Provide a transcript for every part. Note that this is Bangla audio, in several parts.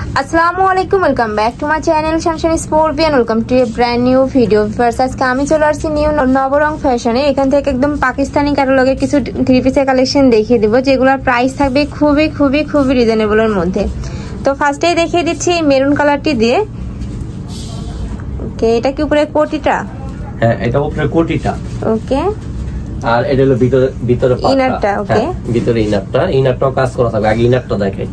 আসসালামু আলাইকুম, welcome back to my channel শানশানি স্পোর্টবিয়ান। Welcome to a brand new video. First আজকে আমি চলে আসছি নিউ নবরং ফ্যাশনে। এখান থেকে একদম পাকিস্তানি ক্যাটালগের কিছু থ্রি পিসের কালেকশন দেখিয়ে দেবো, যেগুলোর প্রাইস থাকবে খুবই খুবই খুবই রিজনেবলের মধ্যে। তো ফার্স্টেই দেখিয়ে দিচ্ছি এই মেরুন কালারটি দিয়ে। ওকে, এটা কি উপরে কোটিটা? হ্যাঁ, এটা উপরে কোটিটা। ওকে, আর এটা হলো ভিতরে ইনারটা। ওকে, ভিতরে ইনারটাও কাজ করা থাকবে। আগে ইনারটা দেখাই।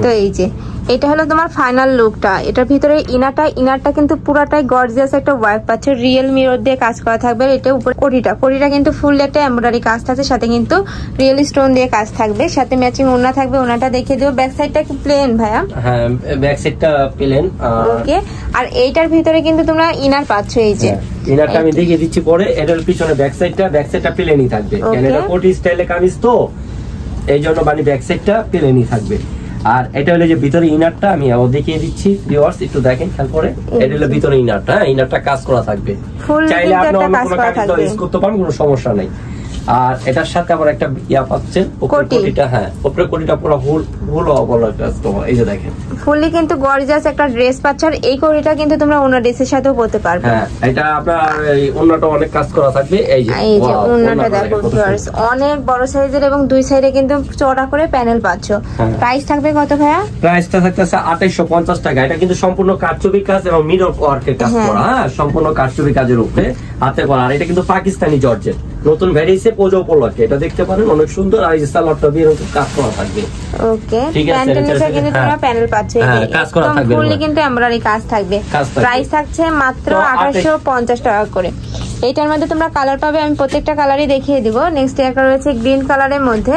তো এই যে এটা হলো তোমার ফাইনাল লুকটা। এটার ভিতরে ইনারটা কিন্তু পুরাটাই গর্জিয়াস একটা ওয়ার্ক পাচ্ছে, রিয়েল মিরর দিয়ে কাজ করা থাকবে। এটা উপরে কোটিটা কিন্তু ফুল একটা এমব্রয়ডারি কাজ থাকছে, সাথে কিন্তু রিয়েল স্টোন দিয়ে কাজ থাকবে, সাথে ম্যাচিং ওড়না থাকবে। ওড়নাটা দেখিয়ে দেবো। ব্যাক সাইডটা কি প্লেন ভাইয়া? হ্যাঁ, ব্যাক সাইডটা প্লেন। ওকে, আর এইটার ভিতরে কিন্তু তোমরা ইনার পাচ্ছ। এই যে ইনারটা আমি দেখিয়ে দিচ্ছি পরে। এটার পিছনে ব্যাক সাইডটা প্লেনই থাকবে, কারণ এটা কোটি স্টাইলে কামিজ তো এই জন্য মানে ব্যাক সাইডটা প্লেনই থাকবে। আর এটা হলো যে ভিতরে ইনারটা আমি দেখিয়ে দিচ্ছি ভিউয়ার্স, একটু দেখেন খেয়াল করে। এটা হলো ভিতরে ইনারটা, ইনারটা কাজ করা থাকবে। চাইলে আপনি অন্য কোনো কাজ ইউজ করতে পারেন, কোনো সমস্যা নাই। আর এটার সাথে আবার একটা ইয়া পাচ্ছেন কোটিটা। হ্যাঁ, উপরে কোটিটা পুরো ফুল বলা কাস্টমার। এই যে দেখেন ফুললি কিন্তু গর্জিয়াস একটা ড্রেস পাচ্ছ। আর এই কোটিটা কিন্তু তোমরা ওনার ড্রেসের সাথেও পরতে পারবে। হ্যাঁ, এটা আপনার এই ওন্নাটা অনেক কাজ করা থাকবে। এই যে ওন্নাটা দেখো ভিউয়ার্স, অনেক বড় সাইজের এবং দুই সাইডে কিন্তু চওড়া করে প্যানেল পাচ্ছ। প্রাইস থাকবে কত ভাইয়া? প্রাইসটা থাকতেছে 2850 টাকা। এটা কিন্তু সম্পূর্ণ কারচুপি কাজ এবং মিরর ওয়ার্কের কাজ করা। হ্যাঁ, সম্পূর্ণ কারচুপি কাজের উপরে হাতে করা। আর এটা কিন্তু পাকিস্তানি জর্জেট, নতুন ভ্যারিয়েন্টে পুজো উপলক্ষে। এটা দেখতে পারেন অনেক সুন্দর। আর এই যে সালোয়ারটা দিয়ে কাজ করা থাকবে। ওকে, প্যান্টের নিচে কিন্তু তোমরা প্যানেল পাচ্ছ। কাজ করা থাকবে, ফুললি কিন্তু এমব্রয়ডারি কাজ থাকবে। প্রাইস থাকছে মাত্র 2850 টাকা করে। এইটার মধ্যে তোমরা কালার পাবে, আমি প্রত্যেকটা কালারই দেখিয়ে দিব। নেক্সট একটা রয়েছে গ্রিন কালারের মধ্যে,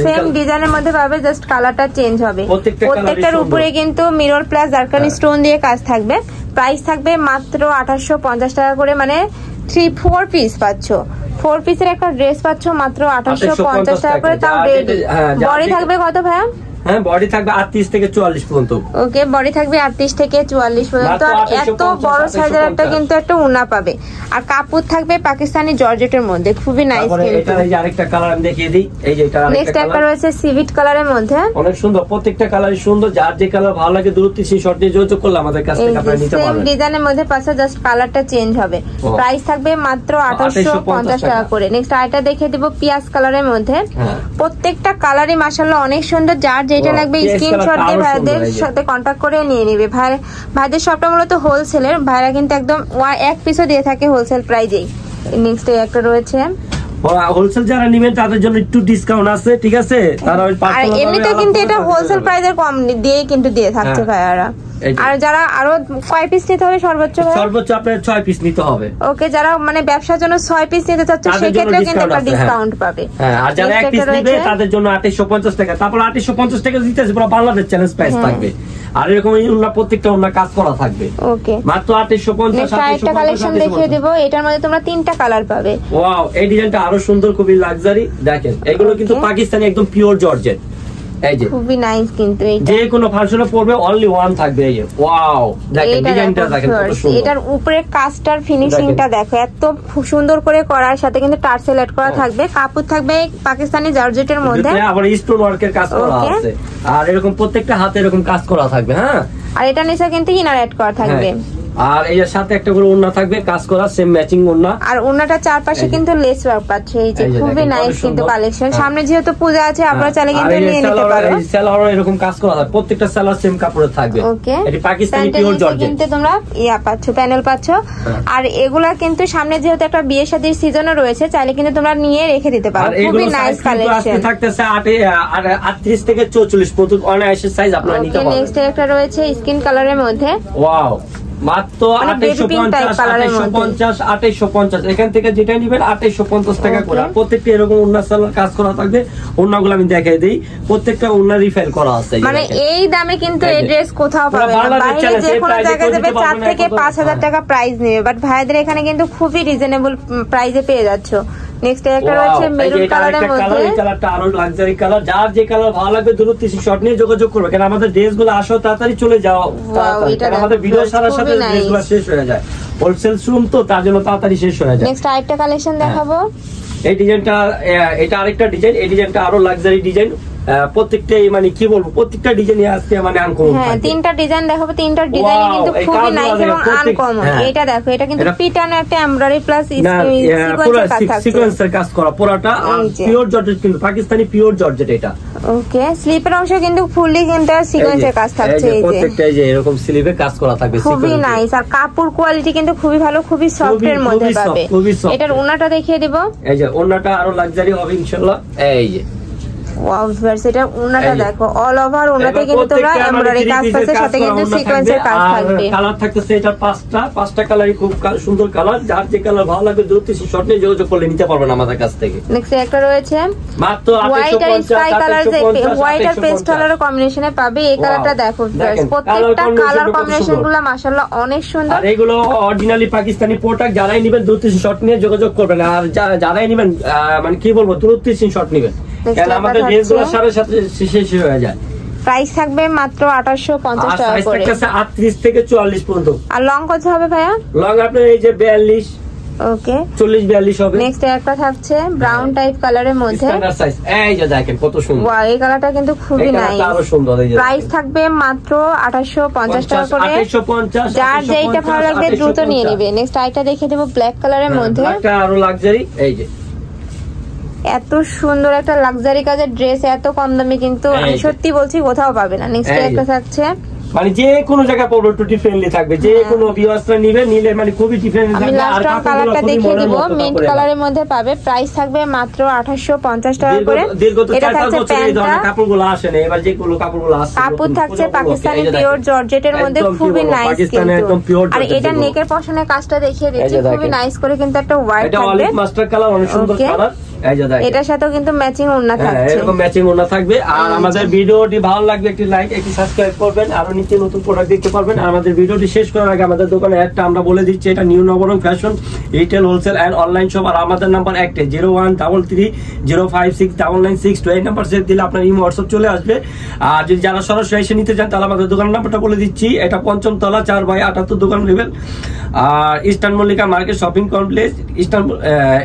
সেম ডিজাইনের মধ্যে পাবে, জাস্ট কালারটা চেঞ্জ হবে। প্রত্যেকটার উপরে কিন্তু মিরর প্লাস জারকানি স্টোন দিয়ে কাজ থাকবে। প্রাইস থাকবে মাত্র 2850 টাকা করে, মানে 4 পিস পাচ্ছ। 4 পিসের একটা ড্রেস পাচ্ছ মাত্র 2850 টাকা করে। তাও রেডি। বডি থাকবে কত ভাইয়া? হ্যাঁ, বডি থাকবে 38 থেকে 44 পর্যন্ত। ওকে, বডি থাকবে 38 থেকে 44 পর্যন্ত। আর এত বড় সাইজের একটা কিন্তু একটা ওড়না পাবে। আর কাপড় থাকবে পাকিস্তানি জর্জেটের মধ্যে, খুবই নাইস। এটা এই যে আরেকটা কালার আমি দেখিয়ে দিই। এই যে এটা নেক্সট একটা রয়েছে সিভিট কালারের মধ্যে, অনেক সুন্দর। প্রত্যেকটা কালারই সুন্দর। যার যে কালার ভালো লাগে দ্রুত স্ক্রিনশট নিয়ে যোগাযোগ করলে আমাদের কাছ থেকে আপনারা নিতে পারবেন। সেম ডিজাইনের মধ্যে পাশে জাস্ট কালারটা চেঞ্জ হবে। প্রাইস থাকবে মাত্র 2850 টাকা করে। নেক্সট আরেকটা দেখিয়ে দেব পিয়াজ কালারের মধ্যে। প্রত্যেকটা কালারই মাশাআল্লাহ অনেক সুন্দর। যার যেটা লাগবে স্ক্রিনশট দিয়ে ভাইদের সাথে কন্টাক্ট করে নিয়ে নিবে। ভাইদের সবটা মূলত হোলসেলের, ভাইরা কিন্তু একদম এক পিসও দিয়ে থাকে হোলসেল প্রাইজেই। নেক্সট একটা রয়েছে হোলসেল, যারা নেবেন তাদের জন্য একটু ডিসকাউন্ট আছে, ঠিক আছে? তারা আর এমনিতে কিন্তু এটা হোলসেল প্রাইসের কম দিয়ে কিন্তু দিয়ে থাকছে ভাইয়ারা। আর যারা আরো কয় পিস নিতে হবে সর্বোচ্চ আপনার 6 পিস নিতে হবে। ওকে, যারা মানে ব্যবসার জন্য 6 পিস নিতে চাচ্ছে সেই ক্ষেত্রে কিন্তু একটা ডিসকাউন্ট পাবে। হ্যাঁ, আর যারা এক পিস নেবে তাদের জন্য 2850 টাকা। তারপর 2850 টাকা দিতেছে পুরো বাংলাদেশ চ্যালেঞ্জ প্রাইস থাকবে। আর এরকম প্রত্যেকটা ওন্না কাজ করা থাকবে। ওকে, মাত্র 2850। একটা কালেকশন দেখিয়ে দেব। এটার মধ্যে তোমরা 3টা কালার পাবে। ওয়াও, এই ডিজাইনটা আরো সুন্দর, খুবই লাক্সারি। দেখেন এগুলো কিন্তু পাকিস্তানি একদম পিওর জর্জেট। এই যে খুবই নাইস, কিন্তু এইটা যে কোনো ফাংশনে পরবে অনলি ওয়ান থাকবে। এই যে ওয়াও, দেখেন ডিজাইনটা দেখেন কত সুন্দর। এটার উপরে কাস্টার ফিনিশিংটা দেখো, এত সুন্দর করে করার সাথে কিন্তু টার্সেল এড করা থাকবে। কাপড় থাকবে পাকিস্তানি জর্জেটের মধ্যে, আবার স্টোন ওয়ার্কের কাজ করা আছে। আর এরকম প্রত্যেকটা হাতে এরকম কাজ করা থাকবে। হ্যাঁ, আর এটা নিচে কিন্তু ইনার এড করা থাকবে। আর এর সাথে একটা করে ওড়না থাকবে কাজ করা, সেম ম্যাচিং ওড়না। আর ওড়নাটা চারপাশে কিন্তু লেস ওয়ার্ক পাচ্ছে। এই যে খুবই নাইস কিন্তু কালেকশন। সামনে যেহেতু পূজা আছে, আপনারা চাইলে কিন্তু নিয়ে নিতে পারো। সেলারও এরকম কাজ করা থাকবে, প্রত্যেকটা সেলার সেম কাপড়ে থাকবে। ওকে, এটি পাকিস্তানি পিওর জর্জেট কিন্তু তোমরা ইয়া পাচ্ছ, প্যানেল পাচ্ছ। আর এগুলা কিন্তু সামনে যেহেতু একটা বিয়ে শাদীর সিজনও রয়েছে, চাইলে কিন্তু তোমরা নিয়ে রেখে দিতে পারো। খুবই নাইস কালেকশন। থাকতেছে 38 থেকে 44 পর্যন্ত অনায়াসের সাইজ আপনারা নিতে পারবেন। নেক্সট একটা রয়েছে স্কিন কালারের মধ্যে। ওয়াও, মাত্র 2850। এখান থেকে যেটা নিবেন 2850 টাকা করে। প্রত্যেকটা এরকম ওন্না সালোয়ার কাজ করা থাকবে। ওন্নাগুলো আমি দেখাই দেই, প্রত্যেকটা ওন্না রিফাইল করা আছে। মানে এই দামে কিন্তু এই ড্রেস কোথাও পাবেন না। বাইরে যে কোনো জায়গায় যাবে 4 থেকে 5000 টাকা প্রাইস নেবে, বাট ভাইদের এখানে কিন্তু খুবই রিজনেবল প্রাইসে পেয়ে যাচ্ছ। নেক্সট একটা রয়েছে মেরুন কালারের মধ্যে। এই কালারটা আরো লাক্সারি কালার। যার যে কালার ভালো লাগবে দ্রুত স্ক্রিনশট নিয়ে যোগাযোগ করবে, কারণ আমাদের ড্রেসগুলো আসো তাড়াতাড়ি চলে যাও। আমাদের ভিডিও সারার সাথে ড্রেসগুলো শেষ হয়ে যায়। হোলসেল রুম তো তার জন্য তাড়াতাড়ি শেষ হয়ে যায়। নেক্সট আরেকটা কালেকশন দেখাবো। এই ডিজাইনটা, এটা আরেকটা ডিজাইন, এই ডিজাইনটা আরো লাক্সারি ডিজাইন। প্রত্যেকটাই মানে কি বলবো, প্রত্যেকটা ডিজাইনই আজকে মানে আনকমন। হ্যাঁ, তিনটা ডিজাইন দেখাবো, তিনটা ডিজাইনই কিন্তু খুবই নাইস এবং আনকমন। এটা দেখো, এটা কিন্তু পিটানো একটা এমব্রয়ডারি প্লাস সিকোয়েন্সের কাজ করা পুরোটা, আর পিওর জর্জেট, কিন্তু পাকিস্তানি পিওর জর্জেট এটা। ওকে, স্লিপের অংশ কিন্তু ফুললি কিন্তু সিকোয়েন্সের কাজ থাকছে। এই যে প্রত্যেকটা এই যে এরকম স্লিপে কাজ করা থাকবে, খুবই নাইস। আর কাপড় কোয়ালিটি কিন্তু খুবই ভালো, খুবই সফট এর মধ্যে পাবে। এটার ওন্নাটা দেখিয়ে দেব। এই যে ওন্নাটা আরো লাক্সারি হবে ইনশাআল্লাহ। এই যে ওয়াও ভিউয়ার্স, এটা ওন্নাটা দেখো, অল ওভার ওন্নাতে কিন্তু তোমরা এমব্রয়ডারি কাজ পাচ্ছে, সাথে কিন্তু সিকোয়েন্সের কাজ থাকবে। কালার থাকতেছে এটা পাঁচটা কালারই খুব সুন্দর কালার। যার যে কালার ভালো লাগবে দ্রুত শর্ট নিয়ে যোগাযোগ করলে নিতে পারবেন আমাদের কাছ থেকে। নেক্সট একটা রয়েছে মাত্র হোয়াইট আর স্কাই কালার, যে হোয়াইট আর পেস্ট কালারের কম্বিনেশনে পাবে। এই কালারটা দেখো ভিউয়ার্স, প্রত্যেকটা কালার কম্বিনেশনগুলো মাশাআল্লাহ অনেক সুন্দর। আর এগুলো অরিজিনালি পাকিস্তানি প্রোডাক্ট। যারাই নেবেন দ্রুত শর্ট নিয়ে যোগাযোগ করবেন। আর যারাই নেবেন মানে কি বলবো, দ্রুত শর্ট নেবেন, কারণ আমাদের ড্রেসগুলো সাথে সাথে শেষ হয়ে যায়। প্রাইস থাকবে মাত্র 2850 টাকা করে। সাইজ থাকছে 38 থেকে 44 পর্যন্ত। আর লং কত হবে ভাইয়া? লং আপনার এই যে 42, ওকে 40-42 হবে। নেক্সট একটা থাকছে ব্রাউন টাইপ কালারের মধ্যে, স্ট্যান্ডার্ড সাইজ। এই যে দেখেন কত সুন্দর, ওয়াও এই কালারটা কিন্তু খুবই নাইস, আরো সুন্দর। এই যে প্রাইস থাকবে মাত্র 2850 টাকা করে। 2850। যার যেটা ভালো লাগবে দ্রুত নিয়ে নেবে। নেক্সট আইটা দেখে দেব ব্ল্যাক কালারের মধ্যে, একটা আরো লাক্সারি। এই যে এত সুন্দর একটা লাক্সারি কাজের ড্রেস এত কম দামে কিন্তু আমি সত্যি বলছি কোথাও পাবে না। নেক্সট একটা থাকছে মানে যে কোনো জায়গা পড়বে একটু ডিফারেন্টলি থাকবে, যে কোনো ভিউয়ার্সরা নিলে মানে খুবই ডিফারেন্ট থাকবে। আর কালারটা দেখিয়ে দিব, মিন্ট কালারের মধ্যে পাবে। প্রাইস থাকবে মাত্র 2850 টাকা করে। এটা থাকছে প্যান্টটা, কাপড়গুলো আসে না এবার, যেগুলো কাপড়গুলো আসে কাপড় থাকছে পাকিস্তানি পিওর জর্জেটের মধ্যে, খুবই নাইস কিন্তু। আর এটা নেকের পশনের কাজটা দেখিয়ে দিচ্ছি, খুবই নাইস করে কিন্তু একটা হোয়াইট থাকবে, এটা অলিভ মাস্টার কালার, অনেক সুন্দর কালার। এটার সাথেও কিন্তু ম্যাচিং ওড়না থাকছে, এরকম ম্যাচিং ওড়না থাকবে। আর আমাদের ভিডিওটি ভালো লাগবে একটি লাইক, একটি সাবস্ক্রাইব করবেন, আরো নিত্য নতুন প্রোডাক্ট দেখতে পারবেন। আর আমাদের ভিডিওটি শেষ করার আগে আমাদের দোকানে একটা আমরা বলে দিচ্ছি, এটা new Nabarang fashion retail wholesale and online shop. আর আমাদের নাম্বার একটাই 0133056996। এই নাম্বার সেভ দিলে আপনার ইমো হোয়াটসঅ্যাপ চলে আসবে। আর যদি যারা সরাসরি এসে নিতে চান তাহলে আমাদের দোকানের নাম্বারটা বলে দিচ্ছি, এটা ৫ম তলা 4/78 দোকান লেভেল, আর Eastern Mallika Market Shopping Complex, Eastern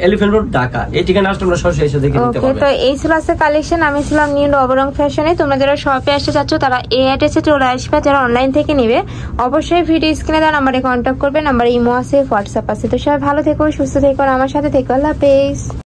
Elephant Road, Dhaka. এই ঠিকানা আসলে আমরা সরাসরি এসে দেখে নিতে পারবেন। তো এই ছিল আজকের কালেকশন। আমি ছিলাম নিউ নবরং ফ্যাশনে। তোমরা যারা শপে আসতে চাচ্ছ তারা এই অ্যাড্রেসে চলে আসবে, যারা অনলাইন থেকে নিবে অবশ্যই ভিডিও স্ক্রিনে দেওয়া নাম্বারে কন্ট্যাক্ট করবে। নাম্বার ইমো আছে, হোয়াটসঅ্যাপ আছে। তো সবাই ভালো থেকো, সুস্থ থেকো, আমার সাথে থেকো। আল্লাহ হাফেজ।